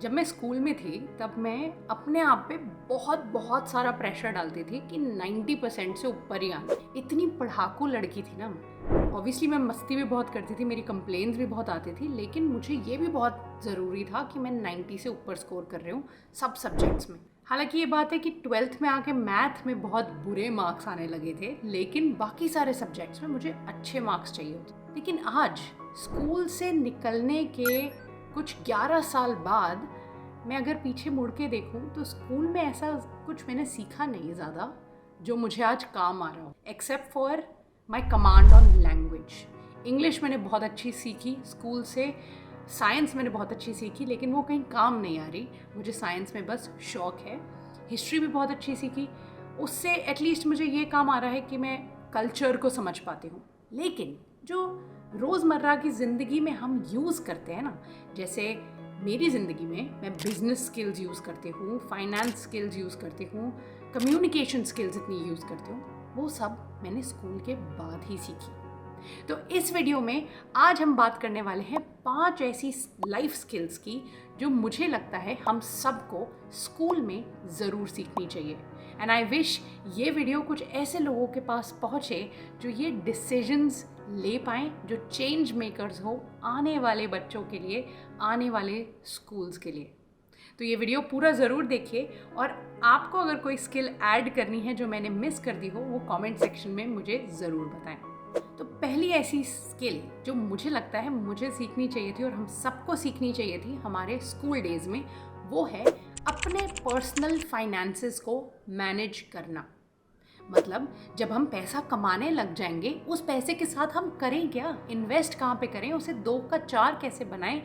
जब मैं स्कूल में थी तब मैं अपने आप पे बहुत बहुत सारा प्रेशर डालती थी कि 90% से ऊपर ही आना। इतनी पढ़ाकू लड़की थी ना मैं। ऑब्वियसली मैं मस्ती भी बहुत करती थी, मेरी कंप्लेंट्स भी बहुत आती थी, लेकिन मुझे ये भी बहुत ज़रूरी था कि मैं 90 से ऊपर स्कोर कर रही हूँ सब सब्जेक्ट्स में। हालांकि ये बात है कि 12th में आके मैथ में बहुत बुरे मार्क्स आने लगे थे, लेकिन बाकी सारे सब्जेक्ट्स में मुझे अच्छे मार्क्स चाहिए होते। लेकिन आज स्कूल से निकलने के कुछ 11 साल बाद मैं अगर पीछे मुड़ के देखूं तो स्कूल में ऐसा कुछ मैंने सीखा नहीं ज़्यादा जो मुझे आज काम आ रहा हो, except for my command on language. English मैंने बहुत अच्छी सीखी स्कूल से, साइंस मैंने बहुत अच्छी सीखी, लेकिन वो कहीं काम नहीं आ रही। मुझे साइंस में बस शौक है। हिस्ट्री भी बहुत अच्छी सीखी, उससे एटलीस्ट मुझे ये काम आ रहा है कि मैं कल्चर को समझ पाती हूँ। लेकिन जो रोज़मर्रा की ज़िंदगी में हम यूज़ करते हैं ना, जैसे मेरी ज़िंदगी में मैं बिज़नेस स्किल्स यूज़ करती हूँ, फाइनेंस स्किल्स यूज़ करती हूँ, कम्युनिकेशन स्किल्स इतनी यूज़ करती हूँ, वो सब मैंने स्कूल के बाद ही सीखी। तो इस वीडियो में आज हम बात करने वाले हैं 5 ऐसी लाइफ स्किल्स की जो मुझे लगता है हम सबको स्कूल में ज़रूर सीखनी चाहिए। एंड आई विश ये वीडियो कुछ ऐसे लोगों के पास पहुँचे जो ये डिसीजंस ले पाएँ, जो चेंज मेकर्स हो आने वाले बच्चों के लिए, आने वाले स्कूल्स के लिए। तो ये वीडियो पूरा ज़रूर देखिए, और आपको अगर कोई स्किल ऐड करनी है जो मैंने मिस कर दी हो, वो कमेंट सेक्शन में मुझे ज़रूर बताएं। तो पहली ऐसी स्किल जो मुझे लगता है मुझे सीखनी चाहिए थी और हम सबको सीखनी चाहिए थी हमारे स्कूल डेज में, वो है अपने पर्सनल फाइनेंसेस को मैनेज करना। मतलब जब हम पैसा कमाने लग जाएंगे, उस पैसे के साथ हम करें क्या, इन्वेस्ट कहाँ पे करें, उसे 2 का 4 कैसे बनाएं,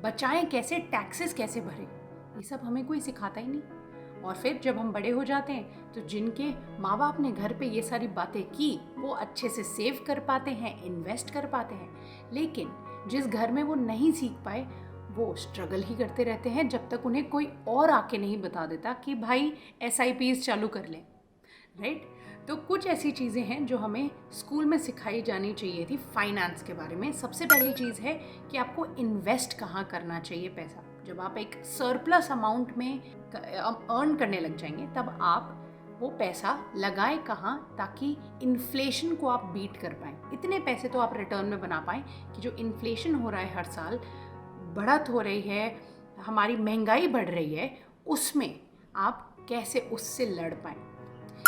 बचाएं कैसे, टैक्सेस कैसे भरें, ये सब हमें कोई सिखाता ही नहीं। और फिर जब हम बड़े हो जाते हैं तो जिनके माँ बाप ने घर पे ये सारी बातें की, वो अच्छे से सेव कर पाते हैं, इन्वेस्ट कर पाते हैं। लेकिन जिस घर में वो नहीं सीख पाए, वो स्ट्रगल ही करते रहते हैं जब तक उन्हें कोई और आके नहीं बता देता कि भाई SIPs चालू कर लें, राइट। तो कुछ ऐसी चीज़ें हैं जो हमें स्कूल में सिखाई जानी चाहिए थी फाइनेंस के बारे में। सबसे पहली चीज़ है कि आपको इन्वेस्ट कहाँ करना चाहिए पैसा। जब आप एक सरप्लस अमाउंट में अर्न करने लग जाएंगे, तब आप वो पैसा लगाएं कहाँ, ताकि इन्फ्लेशन को आप बीट कर पाएँ। इतने पैसे तो आप रिटर्न में बना पाएँ कि जो इन्फ्लेशन हो रहा है हर साल, बढ़त हो रही है, हमारी महंगाई बढ़ रही है, उसमें आप कैसे उससे लड़ पाएँ।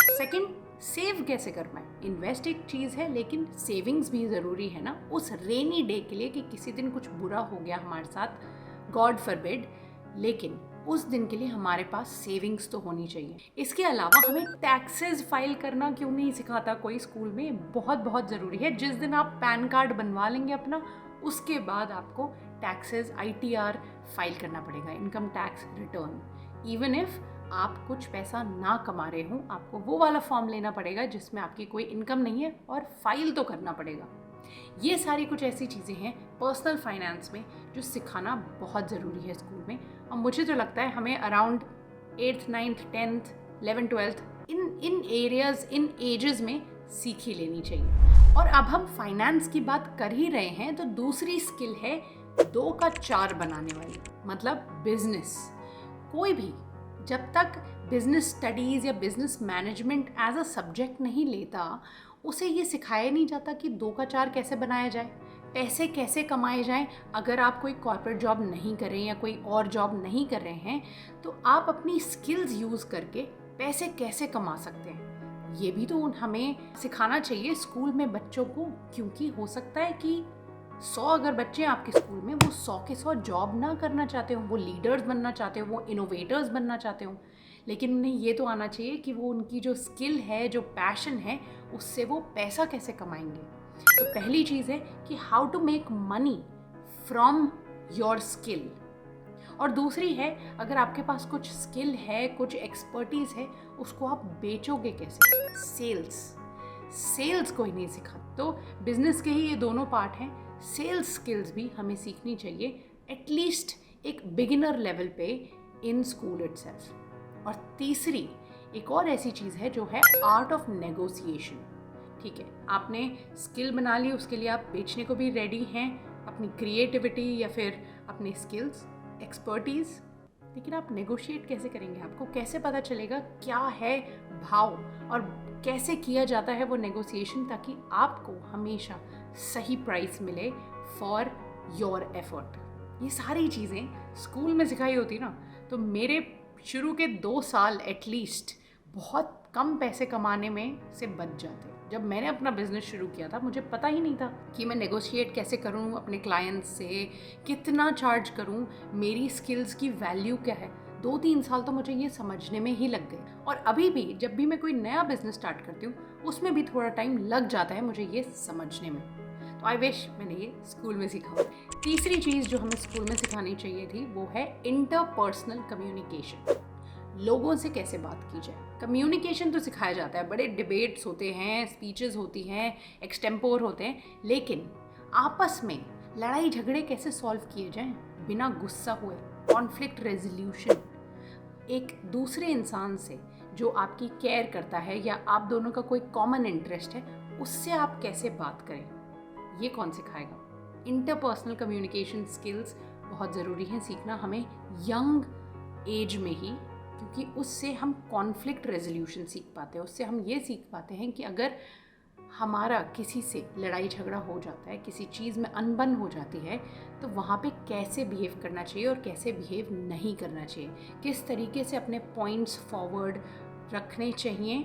सेकंड, सेव कैसे कर पाएँ। इन्वेस्ट एक चीज़ है, लेकिन सेविंग्स भी ज़रूरी है ना, उस रेनी डे के लिए कि किसी दिन कुछ बुरा हो गया हमारे साथ, गॉड फॉरबिड, लेकिन उस दिन के लिए हमारे पास सेविंग्स तो होनी चाहिए। इसके अलावा हमें टैक्सेस फाइल करना क्यों नहीं सिखाता कोई स्कूल में, बहुत बहुत ज़रूरी है। जिस दिन आप पैन कार्ड बनवा लेंगे अपना, उसके बाद आपको टैक्सेस ITR फाइल करना पड़ेगा, income tax return. Even if आप कुछ पैसा ना कमा रहे हो, आपको वो वाला फॉर्म लेना पड़ेगा जिसमें आपकी कोई इनकम नहीं है, और फाइल तो करना पड़ेगा। ये सारी कुछ ऐसी चीज़ें हैं पर्सनल फाइनेंस में जो सिखाना बहुत ज़रूरी है स्कूल में। और मुझे तो लगता है हमें around 8th 9th 10th 11th 12th इन एरियाज़, इन एजेस में सीख ही लेनी चाहिए। और अब हम फाइनेंस की बात कर ही रहे हैं, तो दूसरी स्किल है 2 का 4 बनाने वाली, मतलब बिजनेस। कोई भी जब तक बिजनेस स्टडीज़ या business management as a subject नहीं लेता, उसे ये सिखाया नहीं जाता कि 2 का 4 कैसे बनाया जाए, पैसे कैसे कमाए जाएं। अगर आप कोई कॉर्पोरेट जॉब नहीं कर रहे हैं या कोई और जॉब नहीं कर रहे हैं, तो आप अपनी स्किल्स यूज़ करके पैसे कैसे कमा सकते हैं, ये भी तो हमें सिखाना चाहिए स्कूल में बच्चों को। क्योंकि हो सकता है कि 100 अगर बच्चे हैं आपके स्कूल में, वो 100 के 100 जॉब ना करना चाहते हो, वो लीडर्स बनना चाहते हो, वो इनोवेटर्स बनना चाहते हो, लेकिन उन्हें ये तो आना चाहिए कि वो उनकी जो स्किल है, जो पैशन है, उससे वो पैसा कैसे कमाएंगे। तो पहली चीज़ है कि how to make money from your skill. और दूसरी है, अगर आपके पास कुछ स्किल है, कुछ एक्सपर्टीज़ है, उसको आप बेचोगे कैसे, सेल्स कोई नहीं सिखा। तो बिजनेस के ही ये दोनों पार्ट हैं। सेल्स स्किल्स भी हमें सीखनी चाहिए, एटलीस्ट एक बिगिनर लेवल पे इन स्कूल इटसेल्फ। और तीसरी एक और ऐसी चीज़ है जो है आर्ट ऑफ नेगोशिएशन। ठीक है, आपने स्किल बना ली, उसके लिए आप बेचने को भी रेडी हैं अपनी क्रिएटिविटी या फिर अपनी स्किल्स, एक्सपर्टीज़, लेकिन आप नेगोशिएट कैसे करेंगे? आपको कैसे पता चलेगा क्या है भाव और कैसे किया जाता है वो नेगोशिएशन, ताकि आपको हमेशा सही प्राइस मिले फॉर योर एफर्ट। ये सारी चीज़ें स्कूल में सिखाई होती ना, तो मेरे शुरू के 2 साल एटलीस्ट बहुत कम पैसे कमाने में से बच जाते। जब मैंने अपना बिजनेस शुरू किया था, मुझे पता ही नहीं था कि मैं नेगोशिएट कैसे करूं अपने क्लाइंट्स से, कितना चार्ज करूं, मेरी स्किल्स की वैल्यू क्या है। 2-3 साल तो मुझे ये समझने में ही लग गए। और अभी भी जब भी मैं कोई नया बिजनेस स्टार्ट करती हूँ, उसमें भी थोड़ा टाइम लग जाता है मुझे ये समझने में। तो आई विश मैंने ये स्कूल में सीखा हो। तीसरी चीज़ जो हमें स्कूल में सिखानी चाहिए थी वो है इंटरपर्सनल कम्युनिकेशन। लोगों से कैसे बात की जाए। कम्युनिकेशन तो सिखाया जाता है, बड़े डिबेट्स होते हैं, स्पीचेस होती हैं, एक्सटेम्पोर होते हैं, लेकिन आपस में लड़ाई झगड़े कैसे सॉल्व किए जाएं बिना गुस्सा हुए, कॉन्फ्लिक्ट रेजोल्यूशन, एक दूसरे इंसान से जो आपकी केयर करता है या आप दोनों का कोई कॉमन इंटरेस्ट है, उससे आप कैसे बात करें, ये कौन सिखाएगा? इंटरपर्सनल कम्युनिकेशन स्किल्स बहुत ज़रूरी हैं सीखना हमें यंग एज में ही, क्योंकि उससे हम कॉन्फ्लिक्ट रेजोल्यूशन सीख पाते हैं। उससे हम ये सीख पाते हैं कि अगर हमारा किसी से लड़ाई झगड़ा हो जाता है, किसी चीज़ में अनबन हो जाती है, तो वहाँ पे कैसे बिहेव करना चाहिए और कैसे बिहेव नहीं करना चाहिए, किस तरीके से अपने पॉइंट्स फॉरवर्ड रखने चाहिए,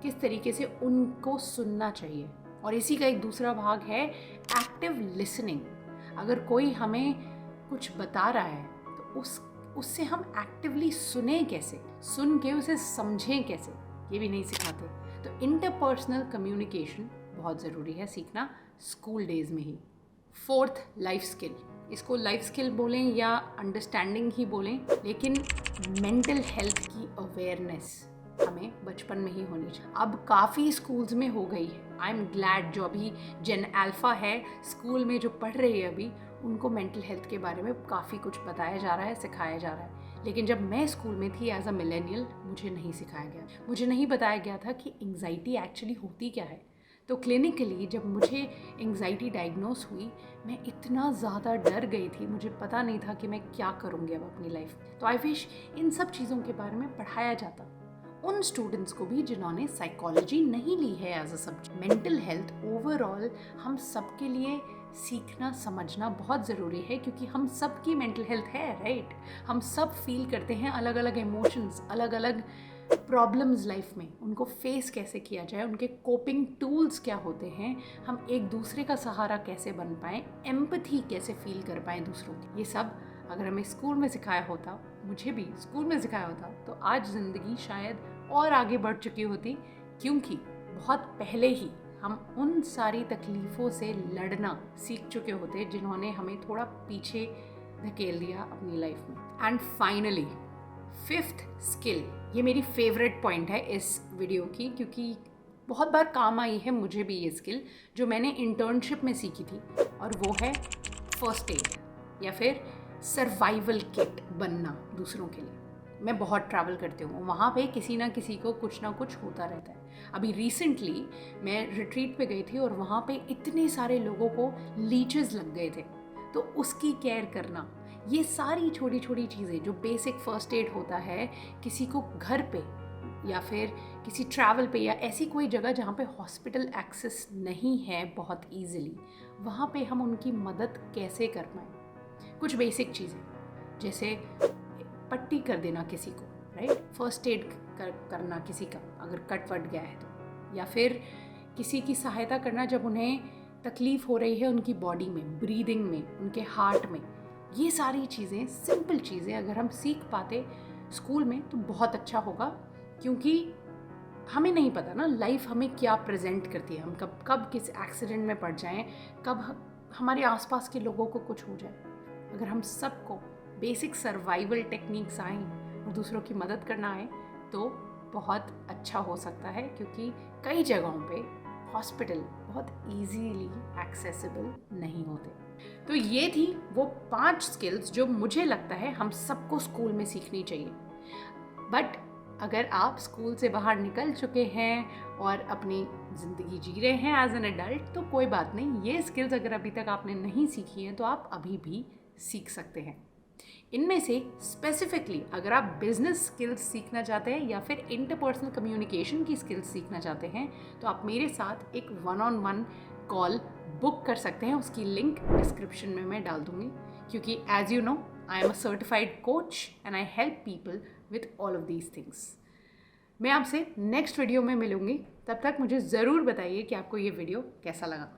किस तरीके से उनको सुनना चाहिए। और इसी का एक दूसरा भाग है एक्टिव लिसनिंग। अगर कोई हमें कुछ बता रहा है तो उससे हम एक्टिवली सुने कैसे, सुन के उसे समझें कैसे, ये भी नहीं सिखाते। तो इंटरपर्सनल कम्युनिकेशन बहुत ज़रूरी है सीखना स्कूल डेज में ही। 4th लाइफ स्किल, इसको लाइफ स्किल बोलें या अंडरस्टैंडिंग ही बोलें, लेकिन मेंटल हेल्थ की अवेयरनेस हमें बचपन में ही होनी चाहिए। अब काफ़ी स्कूल्स में हो गई है। आई एम ग्लैड जो अभी जेन अल्फ़ा है स्कूल में जो पढ़ रही है अभी, उनको मेंटल हेल्थ के बारे में काफ़ी कुछ बताया जा रहा है, सिखाया जा रहा है। लेकिन जब मैं स्कूल में थी एज अ मिलेनियल, मुझे नहीं सिखाया गया, मुझे नहीं बताया गया था कि एंग्जाइटी एक्चुअली होती क्या है। तो क्लिनिकली जब मुझे एंग्जाइटी डायग्नोस हुई, मैं इतना ज़्यादा डर गई थी, मुझे पता नहीं था कि मैं क्या करूँगी अब अपनी लाइफ। तो आई विश इन सब चीज़ों के बारे में पढ़ाया जाता उन स्टूडेंट्स को भी जिन्होंने साइकोलॉजी नहीं ली है as a subject. Mental health overall हम सबके लिए सीखना समझना बहुत ज़रूरी है, क्योंकि हम सब की मेंटल हेल्थ है, राइट? हम सब फील करते हैं अलग अलग इमोशंस, अलग अलग प्रॉब्लम्स लाइफ में, उनको फेस कैसे किया जाए, उनके कोपिंग टूल्स क्या होते हैं, हम एक दूसरे का सहारा कैसे बन पाएँ, एम्पैथी कैसे फील कर पाएँ दूसरों की। ये सब अगर हमें स्कूल में सिखाया होता, मुझे भी स्कूल में सिखाया होता, तो आज ज़िंदगी शायद और आगे बढ़ चुकी होती, क्योंकि बहुत पहले ही हम उन सारी तकलीफ़ों से लड़ना सीख चुके होते जिन्होंने हमें थोड़ा पीछे धकेल दिया अपनी लाइफ में। एंड फाइनली 5th स्किल, ये मेरी फेवरेट पॉइंट है इस वीडियो की, क्योंकि बहुत बार काम आई है मुझे भी ये स्किल, जो मैंने इंटर्नशिप में सीखी थी, और वो है फर्स्ट एड या फिर सर्वाइवल किट बनना दूसरों के लिए। मैं बहुत ट्रैवल करती हूँ, वहाँ पे किसी ना किसी को कुछ ना कुछ होता रहता है। अभी रिसेंटली मैं रिट्रीट पे गई थी और वहाँ पे इतने सारे लोगों को लीचेस लग गए थे, तो उसकी केयर करना, ये सारी छोटी छोटी चीज़ें जो बेसिक फर्स्ट एड होता है, किसी को घर पे या फिर किसी ट्रैवल पे या ऐसी कोई जगह जहाँ पे हॉस्पिटल एक्सेस नहीं है बहुत ईजिली, वहाँ पे हम उनकी मदद कैसे कर पाएँ। कुछ बेसिक चीज़ें जैसे पट्टी कर देना किसी को, राइट? फर्स्ट एड करना किसी का अगर कट वट गया है तो, या फिर किसी की सहायता करना जब उन्हें तकलीफ़ हो रही है उनकी बॉडी में, ब्रीदिंग में, उनके हार्ट में। ये सारी चीज़ें, सिंपल चीज़ें अगर हम सीख पाते स्कूल में तो बहुत अच्छा होगा, क्योंकि हमें नहीं पता ना लाइफ हमें क्या प्रेजेंट करती है, हम कब किस एक्सीडेंट में पड़ जाएं, कब हमारे आसपास के लोगों को कुछ हो जाए। अगर हम सबको बेसिक सर्वाइवल टेक्निक्स आएँ और दूसरों की मदद करना आए तो बहुत अच्छा हो सकता है, क्योंकि कई जगहों पे हॉस्पिटल बहुत इजीली एक्सेसिबल नहीं होते। तो ये थी वो 5 स्किल्स जो मुझे लगता है हम सबको स्कूल में सीखनी चाहिए। बट अगर आप स्कूल से बाहर निकल चुके हैं और अपनी ज़िंदगी जी रहे हैं एज एन एडल्ट, तो कोई बात नहीं, ये स्किल्स अगर अभी तक आपने नहीं सीखी हैं तो आप अभी भी सीख सकते हैं। इनमें से स्पेसिफिकली अगर आप बिजनेस स्किल्स सीखना चाहते हैं या फिर इंटरपर्सनल कम्युनिकेशन की स्किल्स सीखना चाहते हैं तो आप मेरे साथ एक 1-on-1 कॉल बुक कर सकते हैं। उसकी लिंक डिस्क्रिप्शन में मैं डाल दूँगी, क्योंकि as you know I am a certified coach and I help people with all of these things. मैं आपसे नेक्स्ट वीडियो में मिलूँगी, तब तक मुझे ज़रूर बताइए कि आपको ये वीडियो कैसा लगा।